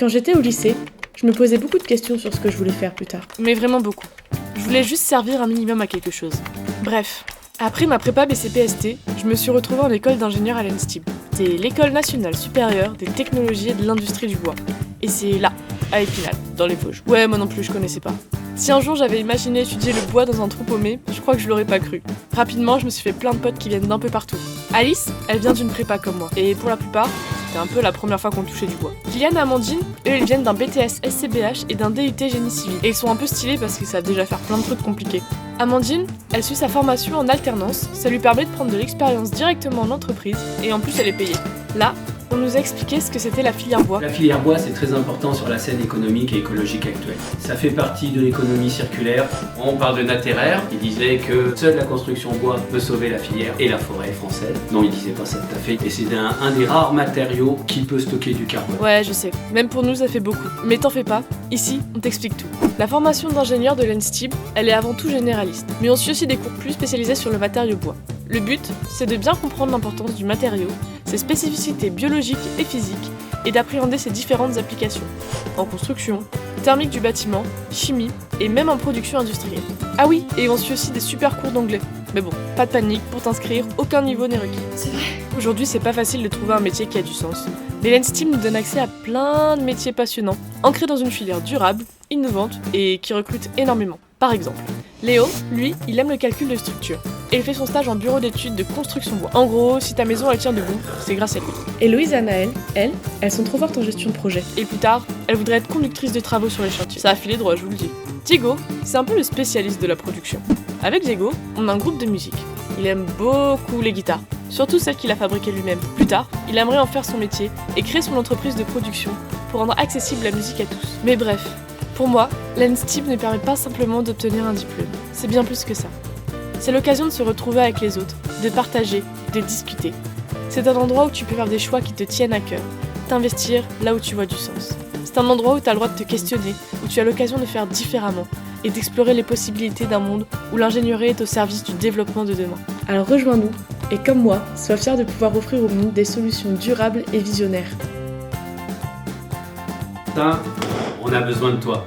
Quand j'étais au lycée, je me posais beaucoup de questions sur ce que je voulais faire plus tard. Mais vraiment beaucoup. Je voulais juste servir un minimum à quelque chose. Bref, après ma prépa BCPST, je me suis retrouvée en école d'ingénieur à l'ENSTIB. C'est l'École nationale supérieure des technologies et de l'industrie du bois. Et c'est là, à Épinal, dans les Vosges. Ouais, moi non plus, je connaissais pas. Si un jour j'avais imaginé étudier le bois dans un trou paumé, je crois que je l'aurais pas cru. Rapidement, je me suis fait plein de potes qui viennent d'un peu partout. Alice, elle vient d'une prépa comme moi. Et pour la plupart, c'était un peu la première fois qu'on touchait du bois. Kylian et Amandine, eux, ils viennent d'un BTS SCBH et d'un DUT Génie Civil. Et ils sont un peu stylés parce qu'ils savent déjà faire plein de trucs compliqués. Amandine, elle suit sa formation en alternance, ça lui permet de prendre de l'expérience directement en entreprise et en plus elle est payée. Là, on nous a expliqué ce que c'était la filière bois. La filière bois, c'est très important sur la scène économique et écologique actuelle. Ça fait partie de l'économie circulaire. On parle de Natterer, il disait que seule la construction bois peut sauver la filière et la forêt française. Non, il disait pas ça tout à fait. Et c'est un des rares matériaux qui peut stocker du carbone. Ouais, je sais. Même pour nous, ça fait beaucoup. Mais t'en fais pas, ici, on t'explique tout. La formation d'ingénieur de l'ENSTIB, elle est avant tout généraliste. Mais on suit aussi des cours plus spécialisés sur le matériau bois. Le but, c'est de bien comprendre l'importance du matériau, ses spécificités biologiques et physiques, et d'appréhender ses différentes applications, en construction, thermique du bâtiment, chimie, et même en production industrielle. Ah oui, et on suit aussi des super cours d'anglais. Mais bon, pas de panique, pour t'inscrire, aucun niveau n'est requis. C'est vrai. Aujourd'hui, c'est pas facile de trouver un métier qui a du sens. Mais l'ENSTIB nous donne accès à plein de métiers passionnants, ancrés dans une filière durable, innovante, et qui recrute énormément. Par exemple, Léo, lui, il aime le calcul de structure. Et il fait son stage en bureau d'études de construction bois. En gros, si ta maison elle tient debout, c'est grâce à lui. Et Louise et Anaël, elles sont trop fortes en gestion de projet. Et plus tard, elle voudrait être conductrice de travaux sur les chantiers. Ça a filé droit, je vous le dis. Diego, c'est un peu le spécialiste de la production. Avec Diego, on a un groupe de musique. Il aime beaucoup les guitares, surtout celles qu'il a fabriquées lui-même. Plus tard, il aimerait en faire son métier et créer son entreprise de production pour rendre accessible la musique à tous. Mais bref, pour moi, l'ENSTIB ne permet pas simplement d'obtenir un diplôme. C'est bien plus que ça. C'est l'occasion de se retrouver avec les autres, de partager, de discuter. C'est un endroit où tu peux faire des choix qui te tiennent à cœur, t'investir là où tu vois du sens. C'est un endroit où tu as le droit de te questionner, où tu as l'occasion de faire différemment et d'explorer les possibilités d'un monde où l'ingénierie est au service du développement de demain. Alors rejoins-nous et comme moi, sois fier de pouvoir offrir au monde des solutions durables et visionnaires. On a besoin de toi.